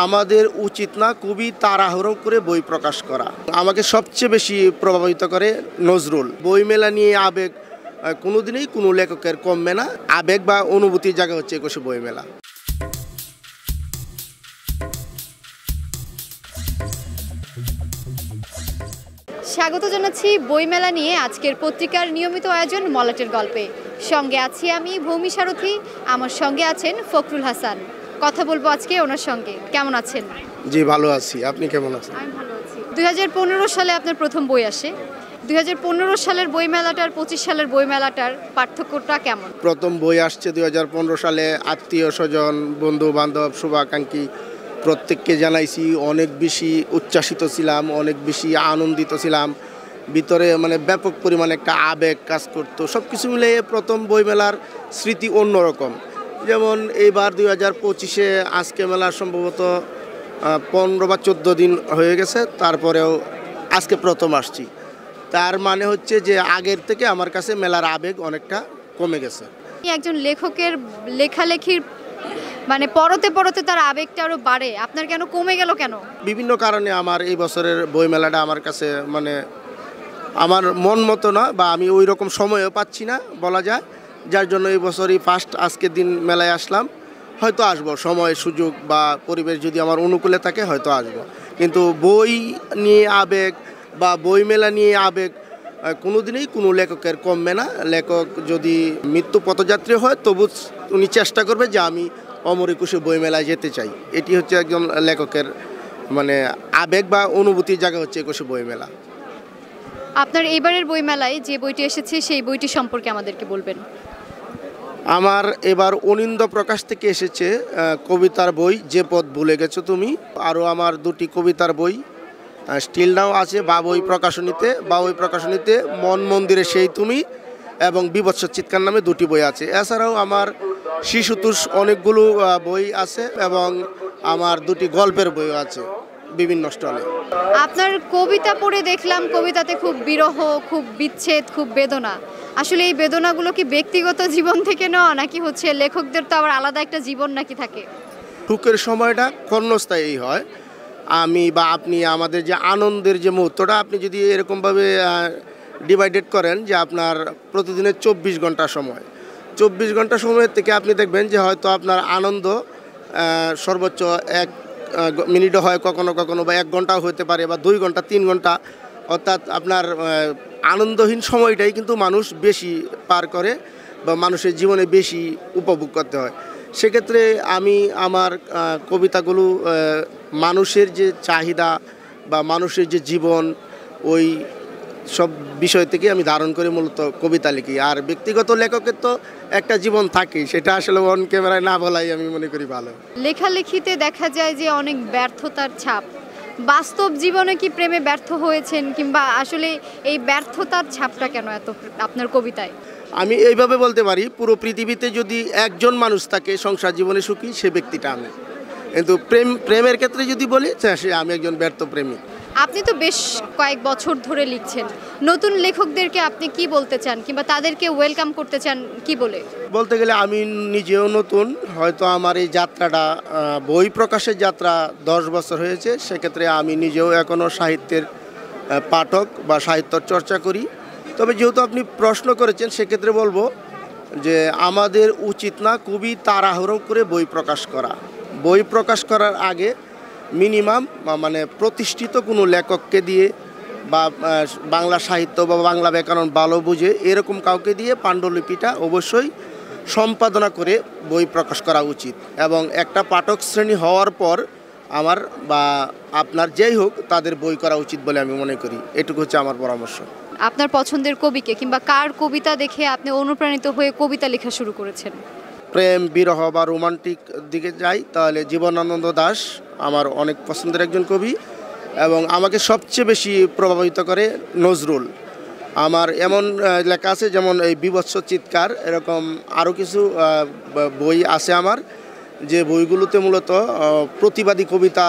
আমাদের উচিত না খুবই তাড়াহুড়ো করে বই প্রকাশ করা। আমাকে সবচেয়ে বেশি প্রভাবিত করে নজরুল। বইমেলা নিয়ে আবেগ কোনোদিনই কোনো লেখকের কমবে না। আবেগ বা অনুভূতির জায়গা হচ্ছে একুশে বইমেলা। স্বাগত জানাচ্ছি বইমেলা নিয়ে আজকের পত্রিকার নিয়মিত আয়োজন মলাটের গল্পে। সঙ্গে আছি আমি ভূমি সারথী, আমার সঙ্গে আছেন ফখরুল হাসান। কথা বলবো আজকে ওনার সঙ্গে। কেমন আছেন? জি ভালো আছি, আপনি কেমন আছেন? আমি ভালো আছি। 2015 সালে আপনার প্রথম বই আসে। 2015 সালের বইমেলাটার 25 সালের বইমেলাটার পার্থক্যটা কেমন? প্রথম বই আসছে 2015 সালে। আত্মীয় স্বজন, বন্ধু বান্ধব, শুভাকাঙ্ক্ষী প্রত্যেককে জানাইছি। অনেক বেশি উচ্ছ্বাসিত ছিলাম, অনেক বেশি আনন্দিত ছিলাম। ভিতরে ব্যাপক পরিমাণে একটা আবেগ কাজ করতো। সব কিছু মিলিয়ে প্রথম বইমেলার স্মৃতি অন্যরকম। যেমন এইবার 2025-এ আজকে মেলা সম্ভবত 15 বা 14 দিন হয়ে গেছে, তারপরেও আজকে প্রথম আসছি। তার মানে হচ্ছে যে আগের থেকে আমার কাছে মেলার আবেগ অনেকটা কমে গেছে। একজন লেখকের লেখালেখির পরতে পরতে তার আবেগটা আরও বাড়ে, আপনার কেন কমে গেল কেন? বিভিন্ন কারণে আমার এই বছরের বইমেলাটা আমার কাছে আমার মন মতো না, বা আমি ওই রকম সময়ও পাচ্ছি না বলা যায়। যার জন্য এই বছরই ফার্স্ট আজকের দিন মেলায় আসলাম। হয়তো আসবো, সময় সুযোগ বা পরিবেশ যদি আমার অনুকূলে থাকে হয়তো আসবো। কিন্তু বই নিয়ে আবেগ বা বইমেলা নিয়ে আবেগ কোনোদিনই কোনো লেখকের কমবে না। লেখক যদি মৃত্যু পথযাত্রী হয় তবু উনি চেষ্টা করবে যে আমি অমর একুশে বইমেলায় যেতে চাই। এটি হচ্ছে একজন লেখকের আবেগ বা অনুভূতির জায়গা হচ্ছে একুশে বইমেলা। আপনার এইবারের বইমেলায় যে বইটি এসেছে সেই বইটি সম্পর্কে আমাদেরকে বলবেন। আমার এবার অনিন্দ প্রকাশ থেকে এসেছে কবিতার বই যে পথ ভুলে গেছো তুমি। আরও আমার দুটি কবিতার বই স্টিল নাও আছে বাবুই প্রকাশনীতে মন মন্দিরে সেই তুমি এবং বিভৎস চিৎকার নামে দুটি বই আছে। এছাড়াও আমার শিশুতোষ অনেকগুলো বই আছে এবং আমার দুটি গল্পের বইও আছে বিভিন্ন স্টলে। আপনার কবিতা পড়ে দেখলাম কবিতাতে খুব বিরহ, খুব বিচ্ছেদ, খুব বেদনা। আসলে এই বেদনাগুলো কি ব্যক্তিগত জীবন থেকে নেওয়া, নাকি হচ্ছে লেখকদের তো আবার আলাদা একটা জীবন নাকি থাকে? সুখের সময়টা ক্ষণস্থায়ী হয়। আমি বা আপনি আমাদের যে আনন্দের যে মুহূর্তটা আপনি যদি এরকমভাবে ডিভাইডেড করেন যে আপনার প্রতিদিনের 24 ঘন্টা সময়, 24 ঘন্টা সময়ের থেকে আপনি দেখবেন যে হয়তো আপনার আনন্দ সর্বোচ্চ 1 মিনিটও হয়, কখনো কখনো বা 1 ঘন্টাও হতে পারে, বা 2 ঘন্টা 3 ঘন্টা। অর্থাৎ আপনার আনন্দহীন সময়টাই কিন্তু মানুষ বেশি পার করে বা মানুষের জীবনে বেশি উপভোগ করতে হয়। সেক্ষেত্রে আমি আমার কবিতাগুলো মানুষের যে চাহিদা বা মানুষের যে জীবন, ওই সব বিষয় থেকে আমি ধারণ করে মূলত কবিতা লিখি। আর ব্যক্তিগত লেখকের তো একটা জীবন থাকেই, সেটা আসলে অন ক্যামেরায় না বলাই আমি মনে করি ভালো। লেখালেখিতে দেখা যায় যে অনেক ব্যর্থতার ছাপ। বাস্তব জীবনে কি প্রেমে ব্যর্থ হয়েছেন, কিংবা আসলে এই ব্যর্থতার ছাপটা কেন এত আপনার কবিতায়? আমি এইভাবে বলতে পারি, পুরো পৃথিবীতে যদি একজন মানুষ থাকে সংসার জীবনে সুখী, সে ব্যক্তিটা আমি। কিন্তু প্রেমের ক্ষেত্রে যদি বলি, সে আমি একজন ব্যর্থ প্রেমী। আপনি তো বেশ কয়েক বছর ধরে লিখছেন। নতুন লেখকদেরকে আপনি কি বলতে চান, কিংবা তাদেরকে ওয়েলকাম করতে চান কি বলে? বলতে গেলে আমি নিজেও নতুন। হয়তো আমার এই যাত্রাটা বই প্রকাশের যাত্রা 10 বছর হয়েছে। সেক্ষেত্রে আমি নিজেও এখনও সাহিত্যের পাঠক বা সাহিত্য চর্চা করি। তবে যেহেতু আপনি প্রশ্ন করেছেন, সেক্ষেত্রে বলবো যে আমাদের উচিত না খুবই তাড়াহুড়ো করে বই প্রকাশ করা। বই প্রকাশ করার আগে মিনিমাম প্রতিষ্ঠিত কোনো লেখককে দিয়ে বা বাংলা সাহিত্য বা বাংলা ব্যাকরণ ভালো বুঝে এরকম কাউকে দিয়ে পাণ্ডুলিপিটা অবশ্যই সম্পাদনা করে বই প্রকাশ করা উচিত। এবং একটা পাঠক শ্রেণী হওয়ার পর আমার বা আপনার যেই হোক তাদের বই করা উচিত বলে আমি মনে করি। এটুকু হচ্ছে আমার পরামর্শ। আপনার পছন্দের কবিকে কিংবা কার কবিতা দেখে আপনি অনুপ্রাণিত হয়ে কবিতা লেখা শুরু করেছেন? প্রেম, বিরহ বা রোমান্টিক দিকে যাই তাহলে জীবনানন্দ দাশ আমার অনেক পছন্দের একজন কবি, এবং আমাকে সবচেয়ে বেশি প্রভাবিত করে নজরুল। আমার এমন লেখা আছে যেমন এই বিভৎস চিৎকার, এরকম আরও কিছু বই আছে আমার, যে বইগুলোতে মূলত প্রতিবাদী কবিতা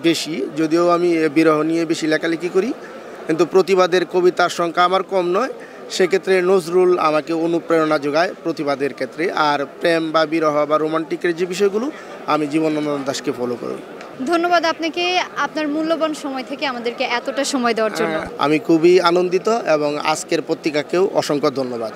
বেশি। যদিও আমি বিরহ নিয়ে বেশি লেখালেখি করি, কিন্তু প্রতিবাদের কবিতার সংখ্যা আমার কম নয়। সেক্ষেত্রে নজরুল আমাকে অনুপ্রেরণা যোগায় প্রতিবাদের ক্ষেত্রে। আর প্রেম বা বিরহ বা রোমান্টিকের যে বিষয়গুলো, আমি জীবনানন্দ দাশকে ফলো করি। ধন্যবাদ আপনাকে আপনার মূল্যবান সময় থেকে আমাদেরকে এতটা সময় দেওয়ার জন্য। আমি খুবই আনন্দিত এবং আজকের পত্রিকাকেও অসংখ্য ধন্যবাদ।